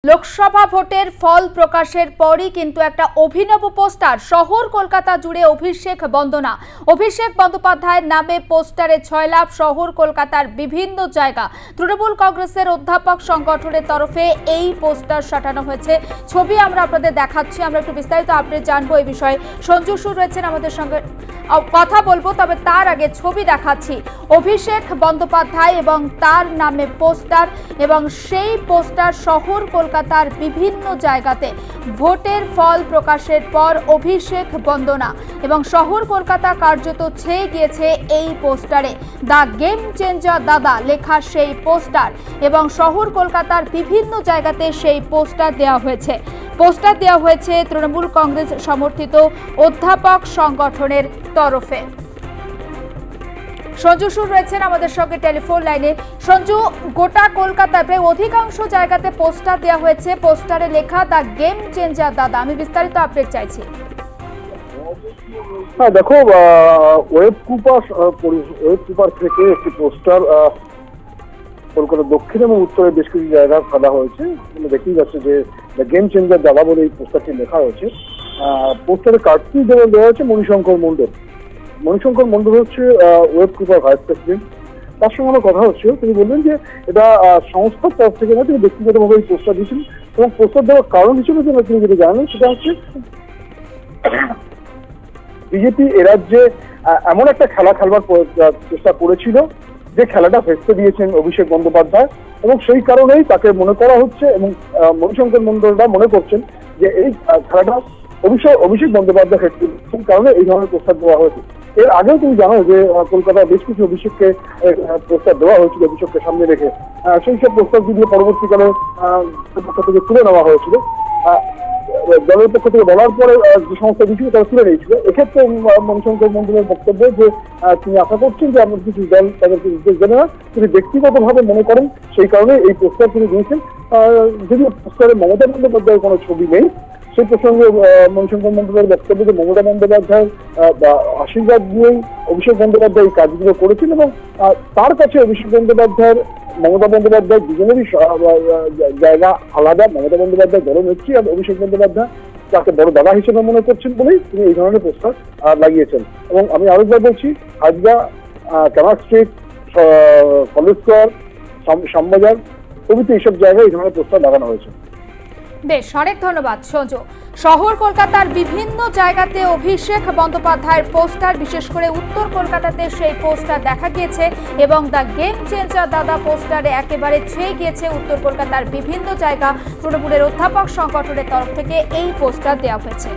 লোকসভা ভোটের ফল প্রকাশের পরই কিন্তু একটা অভিনব পোস্টার শহর কলকাতা জুড়ে অভিষেক বন্দ্যোপাধ্যায়ের নামে পোস্টারে ছয়লাভ শহর কলকাতার বিভিন্ন জায়গা। তৃণমূল কংগ্রেসের অধ্যাপক সংগঠনের তরফে এই পোস্টার সাটানো হয়েছে। ছবি আমরা আপনাদের দেখাচ্ছি, আমরা একটু বিস্তারিত আপডেট জানবো এই বিষয়ে। সঞ্জু সুর রয়েছেন আমাদের সঙ্গে, কথা বলবো, তবে তার আগে ছবি দেখাচ্ছি। অভিষেক বন্দ্যোপাধ্যায় এবং তার নামে পোস্টার, এবং সেই পোস্টার শহর কলকাতার বিভিন্ন জায়গাতে ভোটের ফল প্রকাশের পর অভিষেক বন্দনা এবং শহর কলকাতা কার্যত ছেয়ে গিয়েছে এই পোস্টারে। দ্য গেম চেঞ্জার দাদা লেখা সেই পোস্টার এবং শহর কলকাতার বিভিন্ন জায়গাতে সেই পোস্টার দেওয়া হয়েছে তৃণমূল কংগ্রেস সমর্থিত অধ্যাপক সংগঠনের তরফে। সঞ্জু সুর রয়েছেন আমাদের সঙ্গে টেলিফোন লাইনে। সঞ্জু, গোটা কলকাতায় প্রায় অধিকাংশ জায়গাতে পোস্টার দেওয়া হয়েছে, পোস্টারে লেখা দ্য গেম চেঞ্জার দাদা। আমি বিস্তারিত আপডেট চাইছি। হ্যাঁ দেখো, ওয়েব কুপার থেকে একটি পোস্টার কলকাতা দক্ষিণ এবং উত্তরে বেশ কিছু জায়গায় ফেলা হয়েছে। দেখেই যাচ্ছে যে দ্য গেম চেঞ্জার দাদা বলে এই পোস্টারটি লেখা হয়েছে। পোস্টারে কার্ডটি দেওয়া হয়েছে মণিশঙ্কর মণ্ডল হচ্ছে ওয়েব কুপার ভাইস প্রেসিডেন্ট। তার সঙ্গে আমার কথা হচ্ছে, তিনি বললেন যে এটা সংস্থার তরফ থেকে না, তিনি ব্যক্তিগতভাবে এই পোস্টার দিয়েছেন এবং পোস্টার দেওয়ার কারণ হিসেবে তিনি যেটা জানেন সেটা হচ্ছে বিজেপি এ রাজ্যে এমন একটা খেলা খেলবার চেষ্টা করেছিল যে খেলাটা ভেস্তে দিয়েছেন অভিষেক বন্দ্যোপাধ্যায়, এবং সেই কারণেই তাকে মনে করা হচ্ছে এবং মণিশঙ্কর মণ্ডলরা মনে করছেন যে এই খেলাটা অভিষেক বন্দ্যোপাধ্যায় ক্ষেত্রে সেই কারণে এই ধরনের প্রস্তাব দেওয়া হয়েছে। এর আগেও তুমি জানো যে কলকাতায় বেশ কিছু অভিষেককে প্রস্তাব দেওয়া হয়েছিল অভিষেককে সামনে রেখে, সেই সব প্রস্তাব দিয়ে পরবর্তীকালে পক্ষ থেকে তুলে নেওয়া হয়েছিল। দলের পক্ষ থেকে বলার পরে যে সমস্ত বিষয় তারা তুলে নিয়েছিল। এক্ষেত্রে মণিশঙ্কর মণ্ডলের বক্তব্য যে তিনি আশা করছেন যে আমরা কিছু দল তাদেরকে নির্দেশ দেবে না, তিনি ব্যক্তিগতভাবে মনে করেন সেই কারণে এই প্রস্তাব তিনি দিয়েছেন। যদিও পোস্টারে মমতা বন্দ্যোপাধ্যায়ের কোনো ছবি নেই, সেই প্রসঙ্গে মণিশঙ্কর মণ্ডলের বক্তব্য যে মমতা বন্দ্যোপাধ্যায়ের আশীর্বাদ দিয়েই অভিষেক বন্দ্যোপাধ্যায় এই কাজগুলো করেছেন, এবং তার কাছে অভিষেক বন্দ্যোপাধ্যায়ের মমতা বন্দ্যোপাধ্যায় দুজনেরই জায়গা আলাদা। মমতা বন্দ্যোপাধ্যায় দলনেত্রী আর অভিষেক বন্দ্যোপাধ্যায় তাকে বড় দাদা হিসেবে মনে করছেন বলেই তিনি এই ধরনের প্রস্তাব লাগিয়েছেন। এবং আমি আরেকবার বলছি, Hazra, Camac street, college square, Shyambazar প্রভৃতি এইসব জায়গায় এই ধরনের প্রস্তাব লাগানো হয়েছে। বেশ, অনেক ধন্যবাদ সঞ্জু। শহর কলকাতার বিভিন্ন জায়গাতে অভিষেক বন্দ্যোপাধ্যায়ের পোস্টার, বিশেষ করে উত্তর কলকাতাতে সেই পোস্টার দেখা গিয়েছে, এবং দ্য গেম চেঞ্জার দাদা পোস্টারে একেবারে ছেয়ে গিয়েছে উত্তর কলকাতার বিভিন্ন জায়গা। তৃণমূলের অধ্যাপক সংগঠনের তরফ থেকে এই পোস্টার দেওয়া হয়েছে।